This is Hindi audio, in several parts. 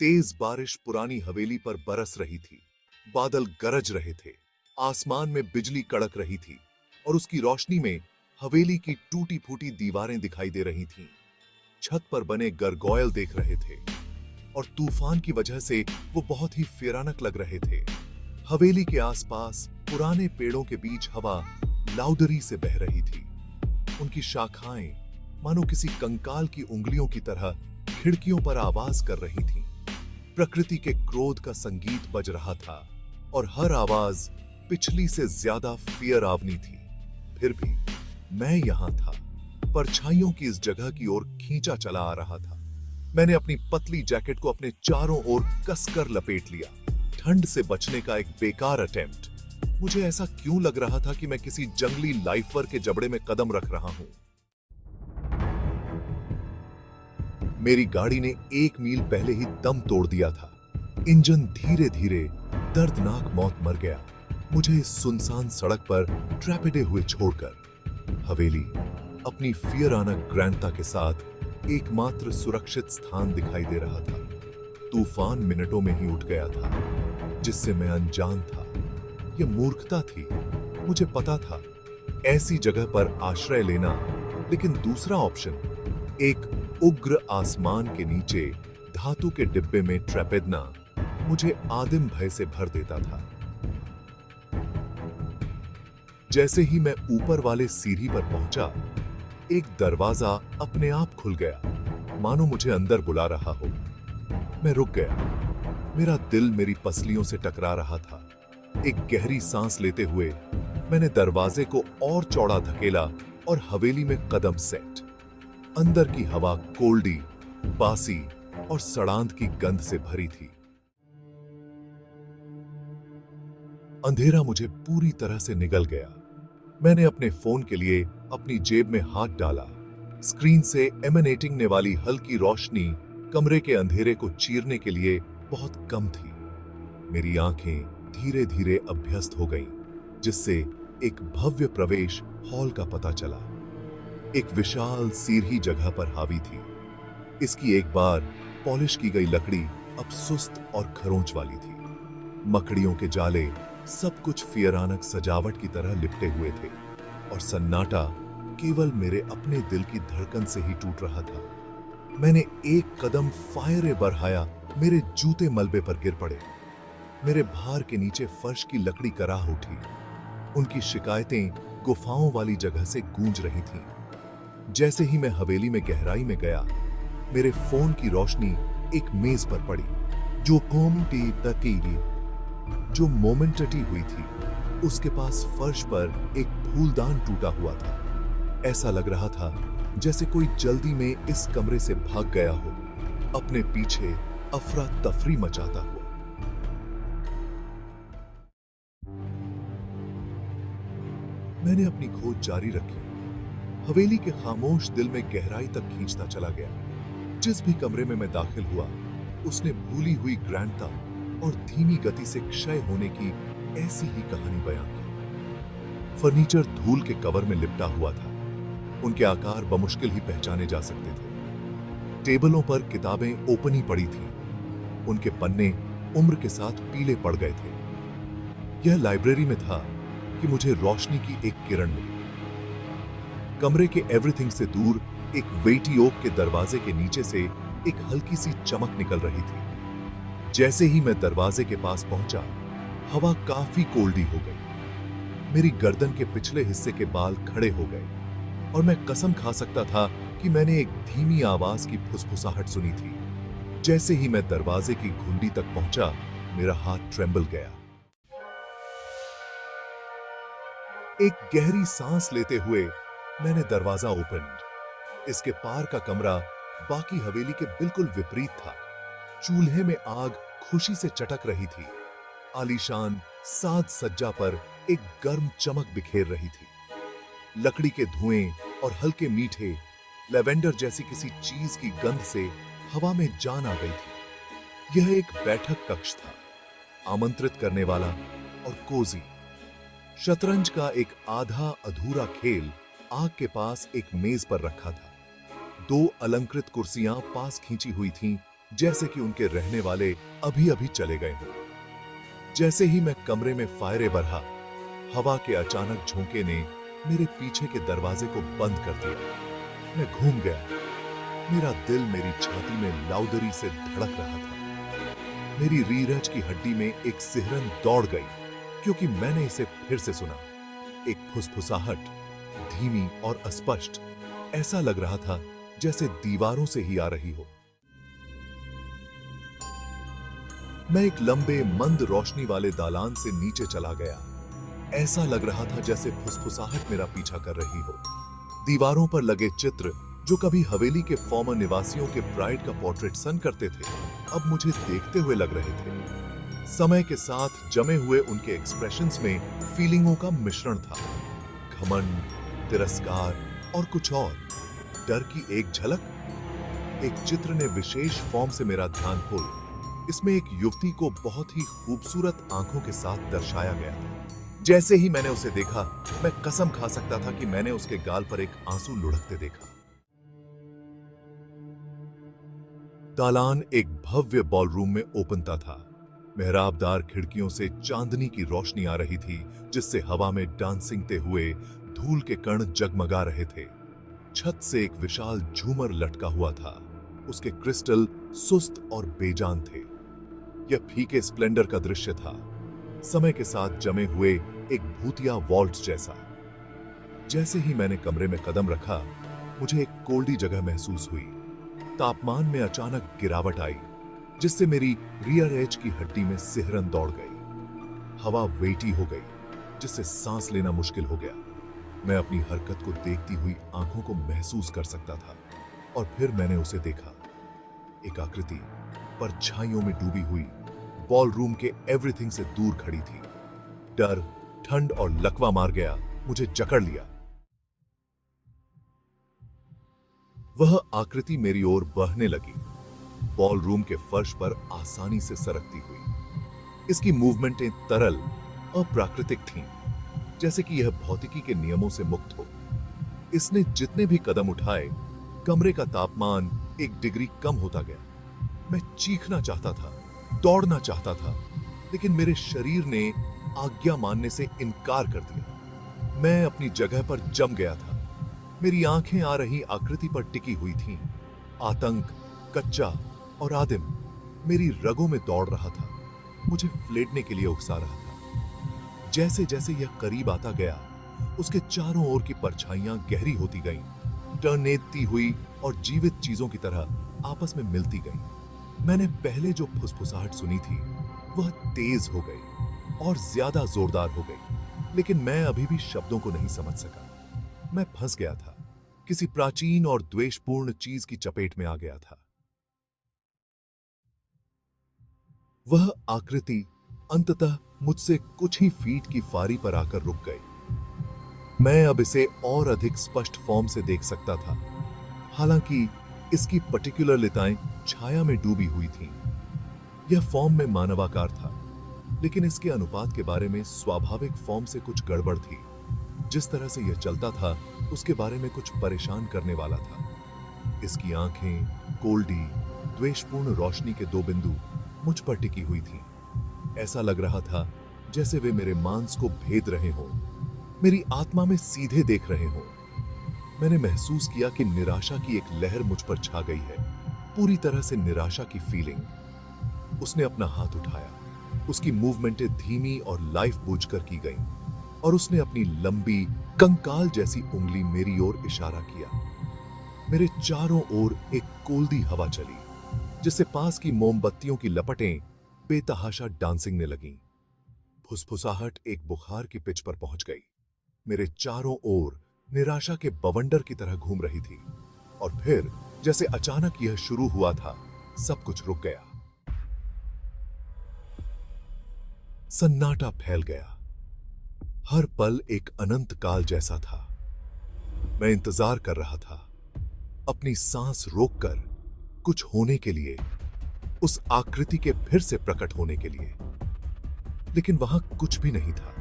तेज बारिश पुरानी हवेली पर बरस रही थी। बादल गरज रहे थे, आसमान में बिजली कड़क रही थी और उसकी रोशनी में हवेली की टूटी-फूटी दीवारें दिखाई दे रही थीं। छत पर बने गरगोयल देख रहे थे और तूफान की वजह से वो बहुत ही फिरानक लग रहे थे। हवेली के आसपास पुराने पेड़ों के बीच हवा लाउडरी से बह रही थी। उनकी शाखाएं मानो किसी कंकाल की उंगलियों की तरह खिड़कियों पर आवाज कर रही थीं। प्रकृति के क्रोध का संगीत बज रहा था और हर आवाज पिछली से ज्यादा फियरावनी थी। फिर भी मैं यहां था, परछाइयों की इस जगह की ओर खींचा चला आ रहा था। मैंने अपनी पतली जैकेट को अपने चारों ओर कसकर लपेट लिया। ठंड से बचने का एक बेकार अटेम्प्ट। मुझे ऐसा क्यों लग रहा था कि मैं किसी जंगली लाइफर के जबड़े में कदम रख रहा हूं। मेरी गाड़ी ने 1 मील पहले ही दम तोड़ दिया था। इंजन धीरे धीरे दर्दनाक मौत मर गया, मुझे इस सुनसान सड़क पर ट्रैपेडे हुए छोड़कर। हवेली अपनी फियरानक ग्रैंडता के साथ एकमात्र सुरक्षित स्थान दिखाई दे रहा था। तूफान मिनटों में ही उठ गया था, जिससे मैं अनजान था। यह मूर्खता थी, मुझे पता था ऐसी जगह पर आश्रय लेना, लेकिन दूसरा ऑप्शन, एक उग्र आसमान के नीचे धातु के डिब्बे में ट्रैपेडना, मुझे आदिम भय से भर देता था। जैसे ही मैं ऊपर वाले सीढ़ी पर पहुंचा, एक दरवाजा अपने आप खुल गया, मानो मुझे अंदर बुला रहा हो। मैं रुक गया, मेरा दिल मेरी पसलियों से टकरा रहा था। एक गहरी सांस लेते हुए मैंने दरवाजे को और चौड़ा धकेला और हवेली में कदम सेट। अंदर की हवा कोल्डी, बासी और सड़ांध की गंध से भरी थी। अंधेरा मुझे पूरी तरह से निगल गया। मैंने अपने फोन के लिए अपनी जेब में हाथ डाला। स्क्रीन से एमिनेटिंग वाली हल्की रोशनी कमरे के अंधेरे को चीरने के लिए बहुत कम थी। मेरी आंखें धीरे धीरे अभ्यस्त हो गईं, जिससे एक भव्य प्रवेश हॉल का पता चला। एक विशाल सीढ़ी जगह पर हावी थी। इसकी एक बार पॉलिश की गई लकड़ी अब सुस्त और खरोंच वाली थी। मकड़ियों के जाले सब कुछ फियरानक सजावट की तरह लिपटे हुए थे और सन्नाटा केवल मेरे अपने दिल की धड़कन से ही टूट रहा था। मैंने एक कदम फायरे बढ़ाया, मेरे जूते मलबे पर गिर पड़े। मेरे भार के नीचे फर्श की लकड़ी कराह उठी। उनकी शिकायतें गुफाओं वाली जगह से गूंज रही थीं। जैसे ही मैं हवेली में गहराई में गया, मेरे फोन की रोशनी एक मेज पर पड़ी, जो जो मोमेंटटी हुई थी। उसके पास फर्श पर एक फूलदान टूटा हुआ था। ऐसा लग रहा था जैसे कोई जल्दी में इस कमरे से भाग गया हो, अपने पीछे अफरा तफरी मचाता हुआ। मैंने अपनी खोज जारी रखी, हवेली के खामोश दिल में गहराई तक खींचता चला गया। जिस भी कमरे में मैं दाखिल हुआ, उसने भूली हुई ग्रैंडता और धीमी गति से क्षय होने की ऐसी ही कहानी बयां की। फर्नीचर धूल के कवर में लिपटा हुआ था, उनके आकार बमुश्किल ही पहचाने जा सकते थे। टेबलों पर किताबें ओपन ही पड़ी थीं, उनके पन्ने उम्र के साथ पीले पड़ गए थे। यह लाइब्रेरी में था कि मुझे रोशनी की एक किरण मिली। कमरे के एवरीथिंग से दूर एक वेटी ओक के दरवाजे के नीचे से एक हल्की सी चमक निकल रही थी। जैसे ही मैं दरवाजे के पास पहुंचा, हवा काफी कोल्डी हो गई। मेरी गर्दन के पिछले हिस्से के बाल खड़े हो गए और मैं कसम खा सकता था कि मैंने एक धीमी आवाज की फुसफुसाहट सुनी थी। जैसे ही मैं दरवाजे की घुंडी तक पहुंचा, मेरा हाथ ट्रेंबल गया। एक गहरी सांस लेते हुए मैंने दरवाजा ओपन। इसके पार का कमरा बाकी हवेली के बिल्कुल विपरीत था। चूल्हे में आग खुशी से चटक रही थी। आलीशान साज सज्जा पर एक गर्म चमक बिखेर रही थी। लकड़ी के धुएं और हल्के मीठे लेवेंडर जैसी किसी चीज की गंध से हवा में जान आ गई थी। यह एक बैठक कक्ष था, आमंत्रित करने वाला और कोजी। शतरंज का एक आधा अधूरा खेल आग के पास एक मेज पर रखा था। 2 अलंकृत कुर्सियां पास खींची हुई थीं, जैसे कि उनके रहने वाले अभी अभी चले गए हों। जैसे ही मैं कमरे में फायरे बढ़ा, हवा के अचानक झोंके ने मेरे पीछे के दरवाजे को बंद कर दिया। मैं घूम गया। मेरा दिल मेरी छाती में लाउदरी से धड़क रहा था। मेरी रीरज की हड्डी में एक सिहरन दौड़ गई, क्योंकि मैंने इसे फिर से सुना। एक फुसफुसाहट, धीमी और अस्पष्ट, ऐसा लग रहा था जैसे दीवारों से ही आ रही हो। मैं एक लंबे मंद रोशनी वाले दालान से नीचे चला गया। ऐसा लग रहा था जैसे फुसफुसाहट मेरा पीछा कर रही हो। दीवारों पर लगे चित्र, जो कभी हवेली के फॉर्मर निवासियों के प्राइड का पोर्ट्रेट सन करते थे, अब मुझे देखते हुए लग रहे थे। समय के साथ जमे हुए उनके एक्सप्रेशंस में फीलिंगों का मिश्रण था। घमंड, तिरस्कार और कुछ और। डर की एक झलक। एक चित्र ने विशेष फॉर्म से मेरा ध्यान खोया। इसमें एक युवती को बहुत ही खूबसूरत आंखों के साथ दर्शाया गया था। जैसे ही मैंने उसे देखा, मैं कसम खा सकता था कि मैंने उसके गाल पर एक आंसू लुढ़कते देखा। दालान एक भव्य बॉलरूम में ओपनता था। मेहराबदार खिड़कियों से चांदनी की रोशनी आ रही थी, जिससे हवा में डांसिंगते हुए धूल के कण जगमगा रहे थे। छत से एक विशाल झूमर लटका हुआ था। उसके क्रिस्टल सुस्त और बेजान थे। यह फीके स्प्लेंडर का दृश्य था, समय के साथ जमे हुए एक भूतिया वॉल्ट जैसा। जैसे ही मैंने कमरे में कदम रखा, मुझे एक कोल्डी जगह महसूस हुई। तापमान में अचानक गिरावट आई, जिससे मेरी रियर एज की हड्डी में सिहरन दौड़ गई। हवा वेटी हो गई, जिससे सांस लेना मुश्किल हो गया। मैं अपनी हरकत को देखती हुई आंखों को महसूस कर सकता था, और फिर मैंने उसे देखा। एक आकृति परछाइयों में डूबी हुई बॉलरूम के एवरीथिंग से दूर खड़ी थी। डर, ठंड और लकवा मार गया मुझे जकड़ लिया। वह आकृति मेरी ओर बहने लगी, बॉलरूम के फर्श पर आसानी से सरकती हुई। इसकी मूवमेंटें तरल, अप्राकृतिक थीं, जैसे कि यह भौतिकी के नियमों से मुक्त हो। इसने जितने भी कदम उठाए, कमरे का तापमान 1 डिग्री कम होता गया। मैं चीखना चाहता था, दौड़ना चाहता था, लेकिन मेरे शरीर ने आज्ञा मानने से इनकार कर दिया। मैं अपनी जगह पर जम गया था। मेरी आंखें आ रही आकृति पर टिकी हुई थीं। आतंक, कच्चा और आदिम, मेरी रगों में दौड़ रहा था, मुझे फ्लेटने के लिए उकसा रहा था। जैसे जैसे यह करीब आता गया, उसके चारों ओर की परछाइयां गहरी होती गईं, टर्नेती हुई और जीवित चीजों की तरह आपस में मिलती गईं। मैंने पहले जो फुसफुसाहट सुनी थी, वह तेज हो गई और ज्यादा जोरदार हो गई, लेकिन मैं अभी भी शब्दों को नहीं समझ सका। मैं फंस गया था, किसी प्राचीन और द्वेषपूर्ण चीज की चपेट में आ गया था। वह आकृति अंततः मुझसे कुछ ही फीट की फारी पर आकर रुक गई। मैं अब इसे और अधिक स्पष्ट फॉर्म से देख सकता था। हालांकि इसकी पर्टिकुलर लिताएं छाया में डूबी हुई थीं। यह फॉर्म में मानवाकार था, लेकिन इसके अनुपात के बारे में स्वाभाविक फॉर्म से कुछ गड़बड़ थी। जिस तरह से यह चलता था, उसके बारे में कुछ परेशान करने वाला था। इसकी आंखें, कोल्डी, द्वेषपूर्ण रोशनी के 2 बिंदु मुझ पर टिकी हुई थीं। ऐसा लग रहा था जैसे वे मेरे मांस को भेद रहे हों, मेरी आत्मा में सीधे देख रहे हों। मैंने महसूस किया कि निराशा की एक लहर मुझ पर छा गई है, पूरी तरह से निराशा की फीलिंग। उसने अपना हाथ उठाया। उसकी मूवमेंटें धीमी और लाइफ बूझकर की गईं, और उसने अपनी लंबी, कंकाल जैसी उंगली मेरी ओर इशारा किया। मेरे चारों ओर एक कोल्दी हवा चली, जिससे पास की मोमबत्तियों की लपटें बेतहाशा डांसिंगने लगीं। फुसफुसाहट एक बुखार की पिच पर पहुंच गई। मेरे चारों ओर निराशा के बवंडर की तरह घूम रही थी, और फिर जैसे अचानक यह शुरू हुआ था, सब कुछ रुक गया। सन्नाटा फैल गया। हर पल एक अनंत काल जैसा था। मैं इंतजार कर रहा था, अपनी सांस रोककर, कुछ होने के लिए, उस आकृति के फिर से प्रकट होने के लिए। लेकिन वहां कुछ भी नहीं था।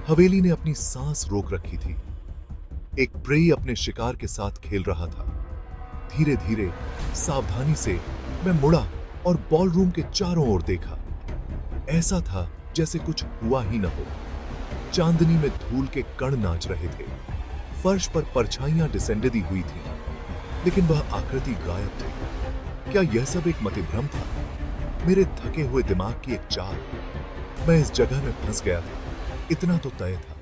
हवेली ने अपनी सांस रोक रखी थी। एक प्रेई अपने शिकार के साथ खेल रहा था। धीरे धीरे सावधानी से मैं मुड़ा और बॉलरूम के चारों ओर देखा। ऐसा था जैसे कुछ हुआ ही न हो। चांदनी में धूल के कण नाच रहे थे। फर्श पर परछाइयां डिसेंडेडी हुई थी, लेकिन वह आकृति गायब थी। क्या यह सब एक मतिभ्रम था? मेरे थके हुए दिमाग की एक चाल। मैं इस जगह में फंस गया था, इतना तो तय था।